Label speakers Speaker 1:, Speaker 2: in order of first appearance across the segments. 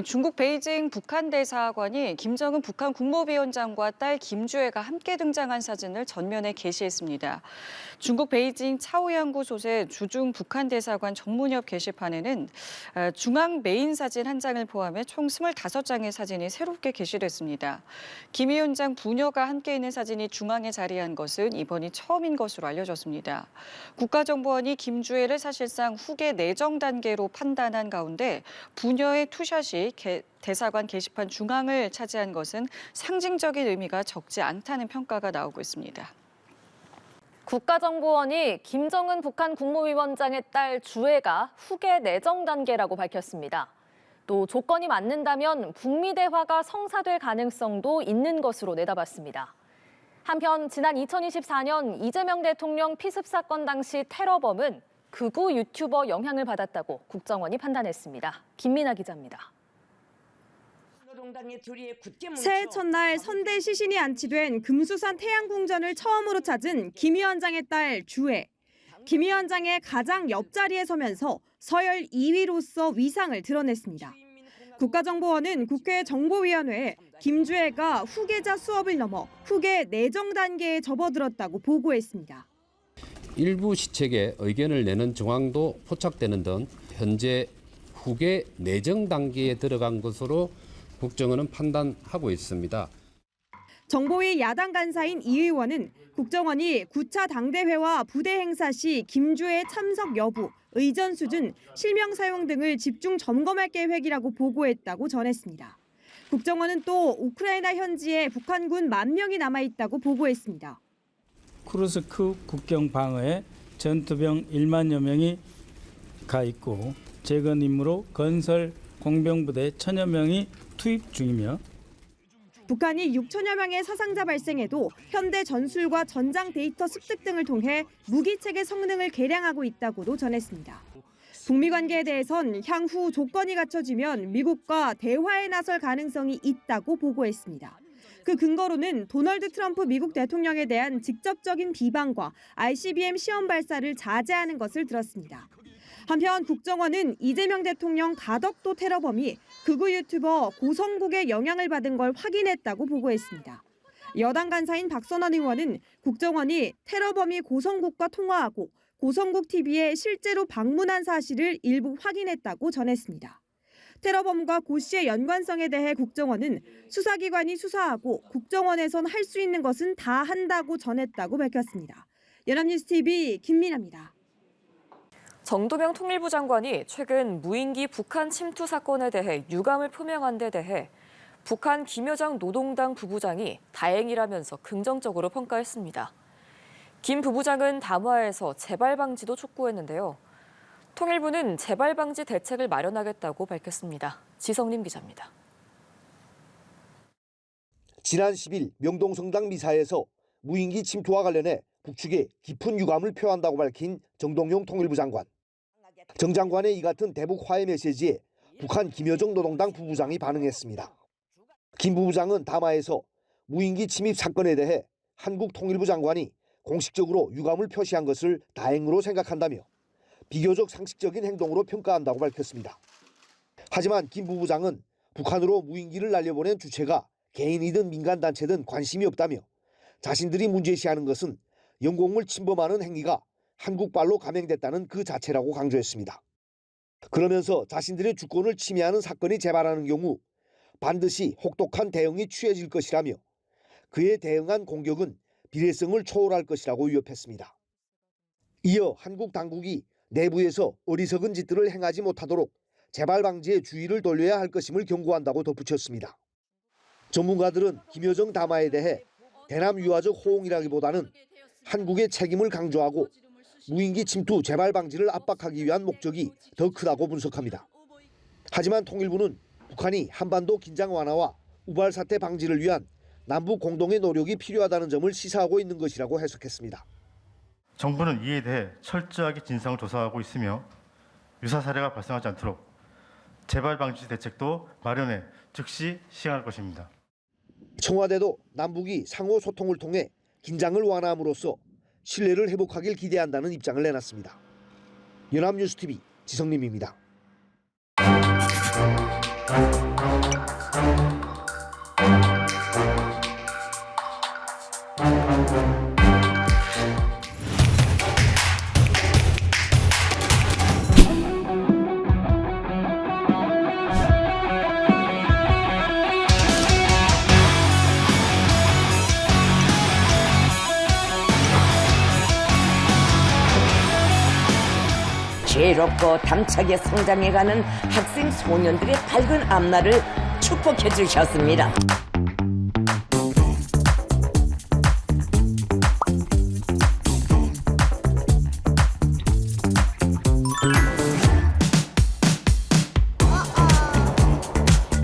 Speaker 1: 중국 베이징 북한 대사관이 김정은 북한 국무위원장과 딸 김주애가 함께 등장한 사진을 전면에 게시했습니다. 중국 베이징 차오양구 소재 주중 북한 대사관 정문옆 게시판에는 중앙 메인 사진 한 장을 포함해 총 25장의 사진이 새롭게 게시됐습니다. 김 위원장 부녀가 함께 있는 사진이 중앙에 자리한 것은 이번이 처음인 것으로 알려졌습니다. 국가정보원이 김주애를 사실상 후계 내정 단계로 판단한 가운데 부녀의 투샷이 대사관 게시판 중앙을 차지한 것은 상징적인 의미가 적지 않다는 평가가 나오고 있습니다.
Speaker 2: 국가정보원이 김정은 북한 국무위원장의 딸 주애가 후계 내정 단계라고 밝혔습니다. 또 조건이 맞는다면 북미 대화가 성사될 가능성도 있는 것으로 내다봤습니다. 한편 지난 2024년 이재명 대통령 피습 사건 당시 테러범은 극우 유튜버 영향을 받았다고 국정원이 판단했습니다. 김민아 기자입니다.
Speaker 3: 새해 첫날 선대 시신이 안치된 금수산 태양궁전을 처음으로 찾은 김 위원장의 딸 주애. 김 위원장의 가장 옆자리에 서면서 서열 2위로서 위상을 드러냈습니다. 국가정보원은 국회 정보위원회에 김주애가 후계자 수업을 넘어 후계 내정 단계에 접어들었다고 보고했습니다.
Speaker 4: 일부 시책에 의견을 내는 정황도 포착되는 등 현재 후계 내정 단계에 들어간 것으로 국정원은 판단하고 있습니다.
Speaker 3: 정보위 야당 간사인 이 의원은 국정원이 9차 당대회와 부대 행사 시 김주애 참석 여부, 의전 수준, 실명 사용 등을 집중 점검할 계획이라고 보고했다고 전했습니다. 국정원은 또 우크라이나 현지에 북한군 10,000명이 남아있다고 보고했습니다.
Speaker 5: 쿠르스크 국경 방어에 전투병 10,000여 명이 가 있고 재건 임무로 건설 공병부대 1,000여 명이 투입 중이며
Speaker 3: 북한이 6천여 명의 사상자 발생에도 현대 전술과 전장 데이터 습득 등을 통해 무기체계 성능을 개량하고 있다고도 전했습니다. 북미 관계에 대해선 향후 조건이 갖춰지면 미국과 대화에 나설 가능성이 있다고 보고했습니다. 그 근거로는 도널드 트럼프 미국 대통령에 대한 직접적인 비방과 ICBM 시험 발사를 자제하는 것을 들었습니다. 한편 국정원은 이재명 대통령 가덕도 테러범이 극우 유튜버 고성국의 영향을 받은 걸 확인했다고 보고했습니다. 여당 간사인 박선원 의원은 국정원이 테러범이 고성국과 통화하고 고성국 TV에 실제로 방문한 사실을 일부 확인했다고 전했습니다. 테러범과 고 씨의 연관성에 대해 국정원은 수사기관이 수사하고 국정원에선 할 수 있는 것은 다 한다고 전했다고 밝혔습니다. 연합뉴스TV 김민아입니다.
Speaker 2: 정도명 통일부 장관이 최근 무인기 북한 침투 사건에 대해 유감을 표명한 데 대해 북한 김여정 노동당 부부장이 다행이라면서 긍정적으로 평가했습니다. 김 부부장은 담화에서 재발 방지도 촉구했는데요. 통일부는 재발 방지 대책을 마련하겠다고 밝혔습니다. 지성림 기자입니다.
Speaker 6: 지난 10일 명동성당 미사에서 무인기 침투와 관련해 북측에 깊은 유감을 표한다고 밝힌 정동영 통일부 장관. 정 장관의 이 같은 대북 화해 메시지에 북한 김여정 노동당 부부장이 반응했습니다. 김 부부장은 담화에서 무인기 침입 사건에 대해 한국 통일부 장관이 공식적으로 유감을 표시한 것을 다행으로 생각한다며 비교적 상식적인 행동으로 평가한다고 밝혔습니다. 하지만 김 부부장은 북한으로 무인기를 날려보낸 주체가 개인이든 민간단체든 관심이 없다며 자신들이 문제시하는 것은 영공을 침범하는 행위가 한국발로 감행됐다는 그 자체라고 강조했습니다. 그러면서 자신들의 주권을 침해하는 사건이 재발하는 경우 반드시 혹독한 대응이 취해질 것이라며 그에 대응한 공격은 비례성을 초월할 것이라고 위협했습니다. 이어 한국 당국이 내부에서 어리석은 짓들을 행하지 못하도록 재발 방지에 주의를 돌려야 할 것임을 경고한다고 덧붙였습니다. 전문가들은 김여정 담화에 대해 대남 유화적 호응이라기보다는 한국의 책임을 강조하고 무인기 침투 재발 방지를 압박하기 위한 목적이 더 크다고 분석합니다. 하지만 통일부는 북한이 한반도 긴장 완화와 우발 사태 방지를 위한 남북 공동의 노력이 필요하다는 점을 시사하고 있는 것이라고 해석했습니다.
Speaker 7: 정부는 이에 대해 철저하게 진상을 조사하고 있으며 유사 사례가 발생하지 않도록 재발 방지 대책도 마련해 즉시 시행할 것입니다.
Speaker 6: 청와대도 남북이 상호 소통을 통해 긴장을 완화함으로써 신뢰를 회복하길 기대한다는 입장을 내놨습니다. 연합뉴스TV 지성림입니다.
Speaker 8: 자유롭고 담차게 성장해가는 학생 소년들의 밝은 앞날을 축복해 주셨습니다.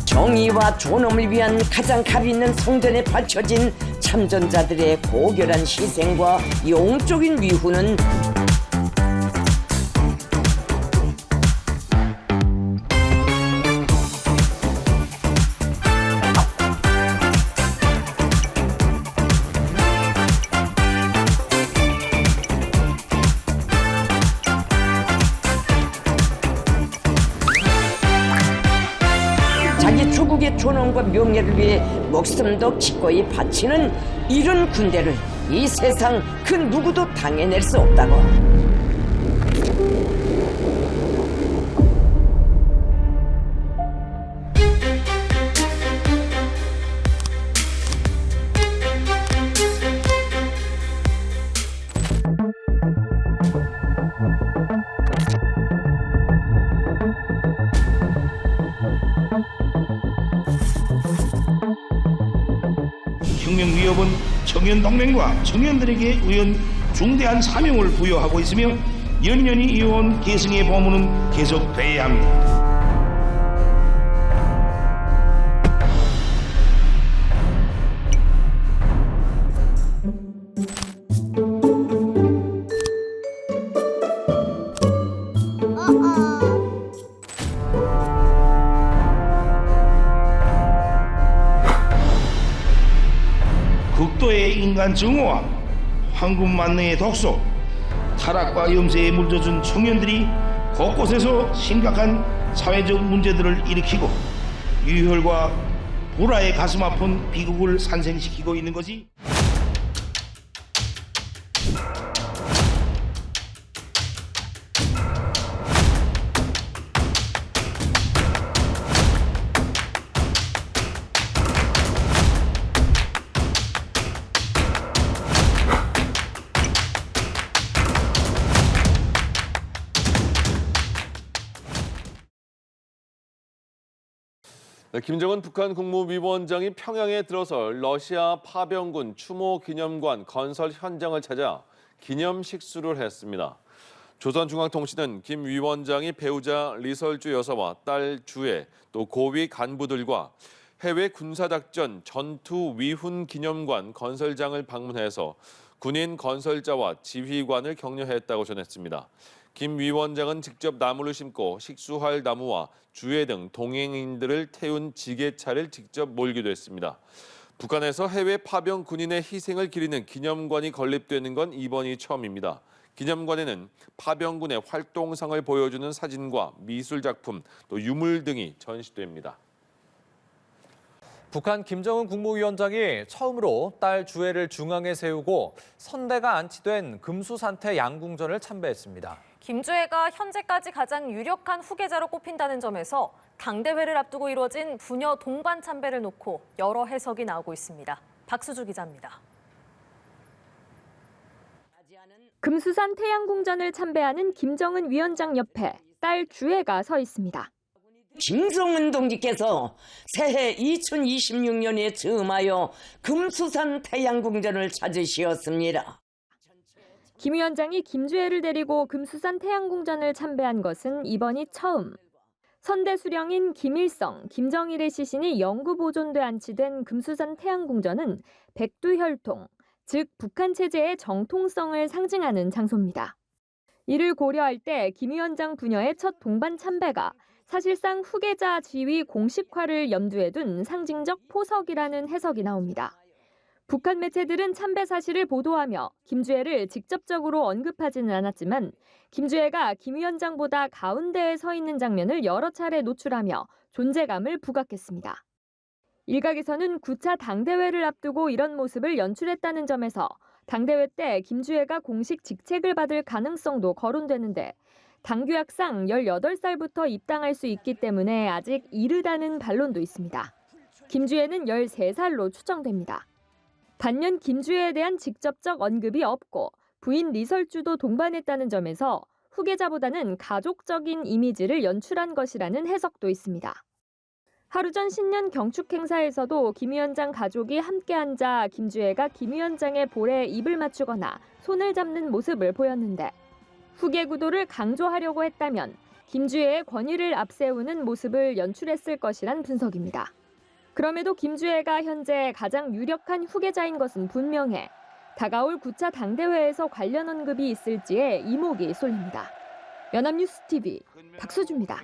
Speaker 8: 정의와 존엄을 위한 가장 값 있는 성전에 바쳐진 참전자들의 고결한 희생과 영적인 위후는 자기 조국의 존엄과 명예를 위해 목숨도 기꺼이 바치는 이런 군대를 이 세상 그 누구도 당해낼 수 없다고.
Speaker 9: 혁명 위협은 청년동맹과 청년들에게 의한 중대한 사명을 부여하고 있으며 연년이 이어온 계승의 보문은 계속돼야 합니다. 극도의 인간 증오와 황금 만능의 독소, 타락과 염세에 물들어준 청년들이 곳곳에서 심각한 사회적 문제들을 일으키고 유혈과 불화의 가슴 아픈 비극을 산생시키고 있는 것이
Speaker 10: 김정은 북한 국무위원장이 평양에 들어설 러시아 파병군 추모 기념관 건설 현장을 찾아 기념 식수를 했습니다. 조선중앙통신은 김 위원장이 배우자 리설주 여사와 딸 주애 또 고위 간부들과 해외 군사작전 전투 위훈 기념관 건설장을 방문해서 군인 건설자와 지휘관을 격려했다고 전했습니다. 김 위원장은 직접 나무를 심고 식수할 나무와 주애 등 동행인들을 태운 지게차를 직접 몰기도 했습니다. 북한에서 해외 파병 군인의 희생을 기리는 기념관이 건립되는 건 이번이 처음입니다. 기념관에는 파병군의 활동상을 보여주는 사진과 미술작품, 또 유물 등이 전시됩니다.
Speaker 11: 북한 김정은 국무위원장이 처음으로 딸 주애를 중앙에 세우고 선대가 안치된 금수산태 양궁전을 참배했습니다.
Speaker 2: 김주애가 현재까지 가장 유력한 후계자로 꼽힌다는 점에서 당대회를 앞두고 이루어진 부녀 동반 참배를 놓고 여러 해석이 나오고 있습니다. 박수주 기자입니다.
Speaker 12: 금수산 태양궁전을 참배하는 김정은 위원장 옆에 딸 주애가 서 있습니다.
Speaker 8: 김정은 동지께서 새해 2026년에 즈음하여 금수산 태양궁전을 찾으시었습니다.
Speaker 12: 김 위원장이 김주애를 데리고 금수산 태양궁전을 참배한 것은 이번이 처음. 선대 수령인 김일성, 김정일의 시신이 영구 보존돼 안치된 금수산 태양궁전은 백두혈통, 즉 북한 체제의 정통성을 상징하는 장소입니다. 이를 고려할 때 김 위원장 부녀의 첫 동반 참배가 사실상 후계자 지위 공식화를 염두에 둔 상징적 포석이라는 해석이 나옵니다. 북한 매체들은 참배 사실을 보도하며 김주애를 직접적으로 언급하지는 않았지만 김주애가 김 위원장보다 가운데에 서 있는 장면을 여러 차례 노출하며 존재감을 부각했습니다. 일각에서는 9차 당대회를 앞두고 이런 모습을 연출했다는 점에서 당대회 때 김주애가 공식 직책을 받을 가능성도 거론되는데 당규약상 18살부터 입당할 수 있기 때문에 아직 이르다는 반론도 있습니다. 김주애는 13살로 추정됩니다. 반면 김주애에 대한 직접적 언급이 없고 부인 리설주도 동반했다는 점에서 후계자보다는 가족적인 이미지를 연출한 것이라는 해석도 있습니다. 하루 전 신년 경축 행사에서도 김 위원장 가족이 함께 앉아 김주애가 김 위원장의 볼에 입을 맞추거나 손을 잡는 모습을 보였는데 후계 구도를 강조하려고 했다면 김주애의 권위를 앞세우는 모습을 연출했을 것이란 분석입니다. 그럼에도 김주애가 현재 가장 유력한 후계자인 것은 분명해 다가올 9차 당대회에서 관련 언급이 있을지에 이목이 쏠립니다. 연합뉴스 TV 박수주입니다.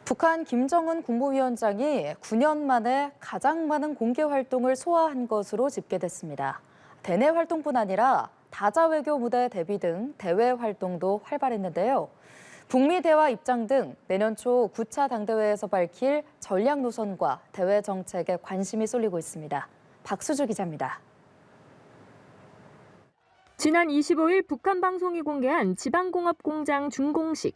Speaker 2: 북한 김정은 국무위원장이 9년 만에 가장 많은 공개 활동을 소화한 것으로 집계됐습니다. 대내 활동뿐 아니라 다자 외교 무대 대비 등 대외 활동도 활발했는데요. 북미 대화 입장 등 내년 초 9차 당대회에서 밝힐 전략 노선과 대외 정책에 관심이 쏠리고 있습니다. 박수주 기자입니다.
Speaker 12: 지난 25일 북한 방송이 공개한 지방공업공장 준공식.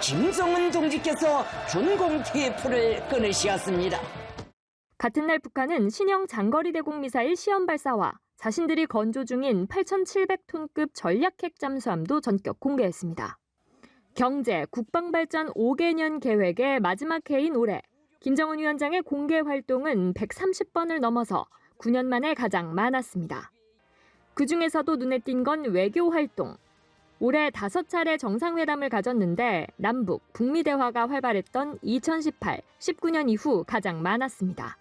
Speaker 8: 김정은 동지께서 준공 TF를 끊으셨습니다.
Speaker 12: 같은 날 북한은 신형 장거리 대공 미사일 시험 발사와 자신들이 건조 중인 8,700톤급 전략 핵 잠수함도 전격 공개했습니다. 경제, 국방발전 5개년 계획의 마지막 해인 올해 김정은 위원장의 공개 활동은 130번을 넘어서 9년 만에 가장 많았습니다. 그중에서도 눈에 띈 건 외교 활동. 올해 5차례 정상회담을 가졌는데 남북, 북미 대화가 활발했던 2018, 19년 이후 가장 많았습니다.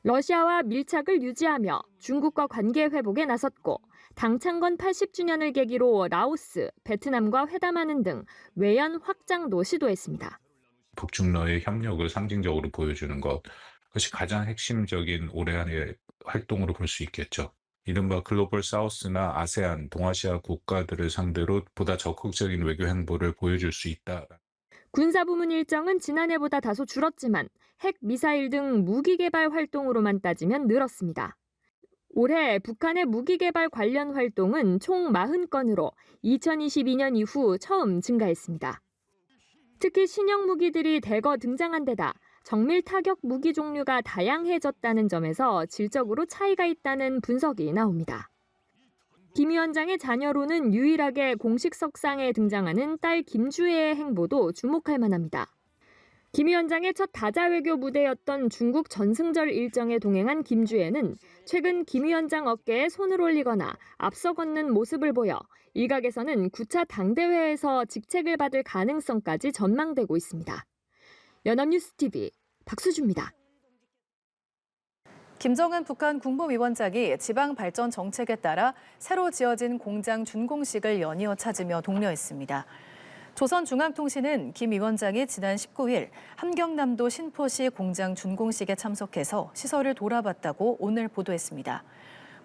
Speaker 12: 러시아와 밀착을 유지하며 중국과 관계 회복에 나섰고 당창건 80주년을 계기로 라오스, 베트남과 회담하는 등 외연 확장도 시도했습니다.
Speaker 13: 북중러의 협력을 상징적으로 보여주는 것, 그것이 가장 핵심적인 올해 안의 활동으로 볼 수 있겠죠. 이른바 글로벌 사우스나 아세안, 동아시아 국가들을 상대로 보다 적극적인 외교 행보를 보여줄 수 있다.
Speaker 12: 군사부문 일정은 지난해보다 다소 줄었지만 핵, 미사일 등 무기 개발 활동으로만 따지면 늘었습니다. 올해 북한의 무기 개발 관련 활동은 총 40건으로 2022년 이후 처음 증가했습니다. 특히 신형 무기들이 대거 등장한 데다 정밀 타격 무기 종류가 다양해졌다는 점에서 질적으로 차이가 있다는 분석이 나옵니다. 김 위원장의 자녀로는 유일하게 공식 석상에 등장하는 딸 김주애의 행보도 주목할 만합니다. 김 위원장의 첫 다자 외교 무대였던 중국 전승절 일정에 동행한 김주애는 최근 김 위원장 어깨에 손을 올리거나 앞서 걷는 모습을 보여 일각에서는 9차 당대회에서 직책을 받을 가능성까지 전망되고 있습니다. 연합뉴스 TV 박수주입니다.
Speaker 2: 김정은 북한 국무위원장이 지방 발전 정책에 따라 새로 지어진 공장 준공식을 연이어 찾으며 독려했습니다. 조선중앙통신은 김 위원장이 지난 19일 함경남도 신포시 공장 준공식에 참석해서 시설을 돌아봤다고 오늘 보도했습니다.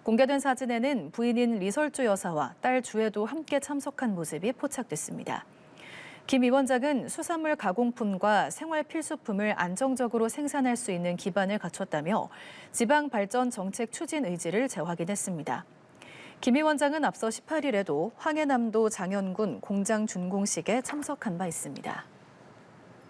Speaker 2: 공개된 사진에는 부인인 리설주 여사와 딸 주애도 함께 참석한 모습이 포착됐습니다. 김 위원장은 수산물 가공품과 생활 필수품을 안정적으로 생산할 수 있는 기반을 갖췄다며 지방 발전 정책 추진 의지를 재확인했습니다. 김 위원장은 앞서 18일에도 황해남도 장현군 공장 준공식에 참석한 바 있습니다.